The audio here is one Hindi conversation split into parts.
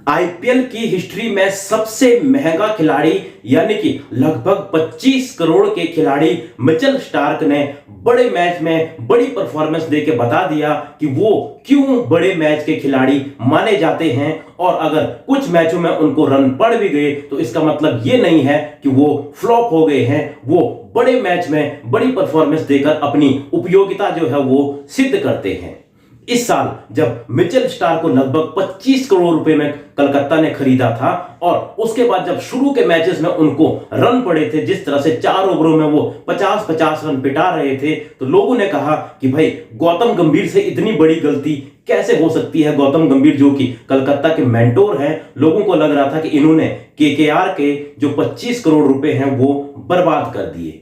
आईपीएल की हिस्ट्री में सबसे महंगा खिलाड़ी यानी कि लगभग 25 करोड़ के खिलाड़ी मिचेल स्टार्क ने बड़े मैच में बड़ी परफॉर्मेंस देके बता दिया कि वो क्यों बड़े मैच के खिलाड़ी माने जाते हैं। और अगर कुछ मैचों में उनको रन पड़ भी गए तो इसका मतलब ये नहीं है कि वो फ्लॉप हो गए हैं। वो बड़े मैच में बड़ी परफॉर्मेंस देकर अपनी उपयोगिता जो है वो सिद्ध करते हैं। इस साल जब मिचेल स्टार्क को लगभग 25 करोड़ रुपए में कलकत्ता ने खरीदा था और उसके बाद जब शुरू के मैचेस में उनको रन पड़े थे, जिस तरह से 4 ओवरों में वो 50-50 रन पिटा रहे थे, तो लोगों ने कहा कि भाई गौतम गंभीर से इतनी बड़ी गलती कैसे हो सकती है। गौतम गंभीर जो कि कलकत्ता के मेंटोर हैं, लोगों को लग रहा था कि इन्होंने केकेआर के जो 25 करोड़ रुपए हैं वो बर्बाद कर दिए।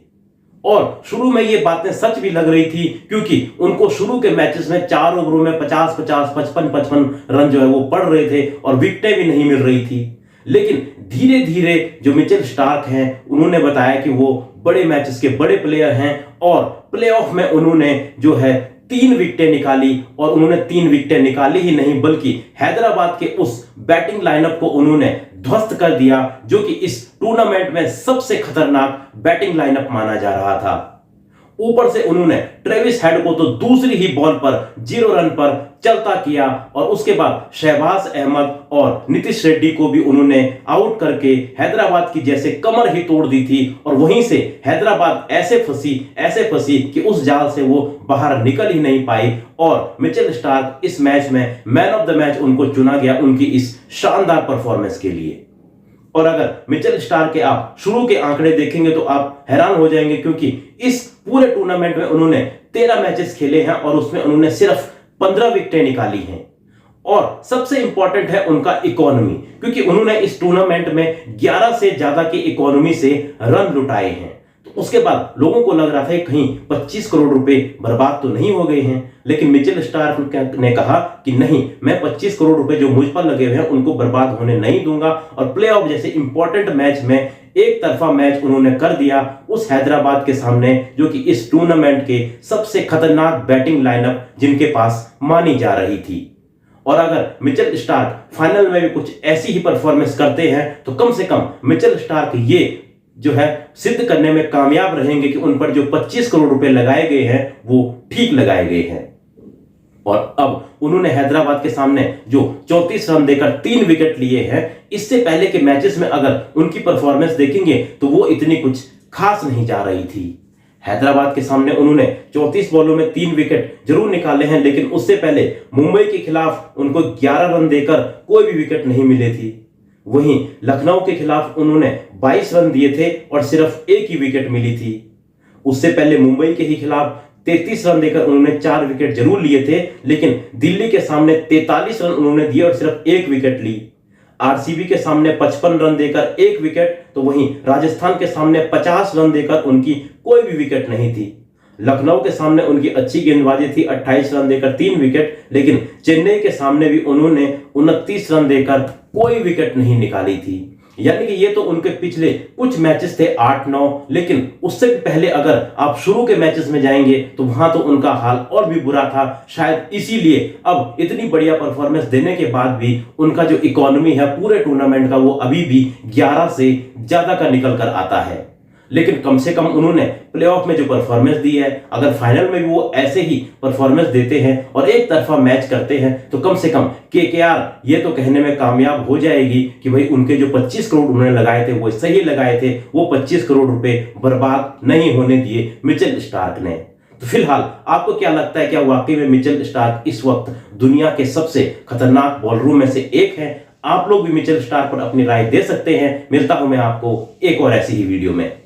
और शुरू में ये बातें सच भी लग रही थी क्योंकि उनको शुरू के मैचेस में 4 ओवरों में 50-50 55-55 रन जो है वो पड़ रहे थे और विकेटें भी नहीं मिल रही थी। लेकिन धीरे धीरे जो मिचेल स्टार्क हैं उन्होंने बताया कि वो बड़े मैचेस के बड़े प्लेयर हैं और प्लेऑफ में उन्होंने जो है 3 विकेटें निकाली। और उन्होंने 3 विकेटें निकाली ही नहीं बल्कि हैदराबाद के उस बैटिंग लाइनअप को उन्होंने ध्वस्त कर दिया जो कि इस टूर्नामेंट में सबसे खतरनाक बैटिंग लाइनअप माना जा रहा था। ऊपर से उन्होंने ट्रेविस हेड को तो दूसरी ही बॉल पर 0 रन पर चलता किया और उसके बाद शहबाज अहमद और नीतीश रेड्डी को भी उन्होंने आउट करके हैदराबाद की जैसे कमर ही तोड़ दी थी। और वहीं से हैदराबाद ऐसे फंसी कि उस जाल से वो बाहर निकल ही नहीं पाई और मिचेल स्टार्क इस मैच में मैन ऑफ द मैच उनको चुना गया उनकी इस शानदार परफॉर्मेंस के लिए। और अगर मिचेल स्टार्क के आप शुरू के आंकड़े देखेंगे तो आप हैरान हो जाएंगे क्योंकि इस पूरे टूर्नामेंट में उन्होंने 13 मैचेस खेले हैं और उसमें उन्होंने सिर्फ 15 विकेटें निकाली हैं। और सबसे इंपॉर्टेंट है उनका इकोनॉमी, क्योंकि उन्होंने इस टूर्नामेंट में 11 से ज्यादा की इकोनॉमी से रन लुटाए हैं। तो उसके बाद लोगों को लग रहा था कि कहीं 25 करोड़ रुपए बर्बाद तो नहीं हो गए हैं। लेकिन मिचेल स्टार्क ने कहा कि नहीं, मैं 25 करोड़ रुपए जो मुझ पर लगे हुए हैं उनको बर्बाद होने नहीं दूंगा। और प्लेऑफ जैसे इंपॉर्टेंट मैच में एक तरफा मैच उन्होंने कर दिया उस हैदराबाद के सामने जो कि इस टूर्नामेंट के सबसे खतरनाक बैटिंग लाइनअप जिनके पास मानी जा रही थी। और अगर मिचेल स्टार्क फाइनल में भी कुछ ऐसी ही परफॉर्मेंस करते हैं तो कम से कम मिचेल स्टार्क ये जो है सिद्ध करने में कामयाब रहेंगे कि उन पर जो 25 करोड़ रुपए लगाए गए हैं वो ठीक लगाए गए हैं। और अब उन्होंने हैदराबाद के सामने जो 34 रन देकर 3 विकेट लिए हैं, इससे पहले के मैचेस में अगर उनकी परफॉर्मेंस देखेंगे तो वो इतनी कुछ खास नहीं जा रही थी। हैदराबाद के सामने उन्होंने 34 बॉलों में 3 विकेट जरूर निकाले हैं, लेकिन उससे पहले मुंबई के खिलाफ उनको 11 रन देकर कोई भी विकेट नहीं मिले थी। वहीं लखनऊ के खिलाफ उन्होंने 22 रन दिए थे और सिर्फ 1 ही विकेट मिली थी। उससे पहले मुंबई के ही खिलाफ 33 रन देकर उन्होंने 4 विकेट जरूर लिए थे, लेकिन दिल्ली के सामने 43 रन उन्होंने दिए और सिर्फ 1 विकेट ली। आरसीबी के सामने 55 रन देकर 1 विकेट, तो वहीं राजस्थान के सामने 50 रन देकर उनकी कोई भी विकेट नहीं थी। लखनऊ के सामने उनकी अच्छी गेंदबाजी थी, 28 रन देकर 3 विकेट, लेकिन चेन्नई के सामने भी उन्होंने 29 रन देकर कोई विकेट नहीं निकाली थी। यानी कि ये तो उनके पिछले कुछ मैचेस थे 8-9, लेकिन उससे भी पहले अगर आप शुरू के मैचेस में जाएंगे तो वहां तो उनका हाल और भी बुरा था। शायद इसीलिए अब इतनी बढ़िया परफॉर्मेंस देने के बाद भी उनका जो इकोनॉमी है पूरे टूर्नामेंट का वो अभी भी 11 से ज्यादा का निकल कर आता है। लेकिन कम से कम उन्होंने प्लेऑफ में जो परफॉर्मेंस दी है, अगर फाइनल में भी वो ऐसे ही परफॉर्मेंस देते हैं और एक तरफा मैच करते हैं तो कम से कम केकेआर ये तो कहने में कामयाब हो जाएगी कि भाई उनके जो 25 करोड़ उन्होंने लगाए थे वो सही लगाए थे, वो 25 करोड़ रुपए बर्बाद नहीं होने दिए मिचेल स्टार्क ने। तो फिलहाल आपको क्या लगता है, क्या वाकई में मिचेल स्टार्क इस वक्त दुनिया के सबसे खतरनाक बॉलरों में से एक है? आप लोग भी मिचेल स्टार्क पर अपनी राय दे सकते हैं। मिलता हूं मैं आपको एक और ऐसी ही वीडियो में।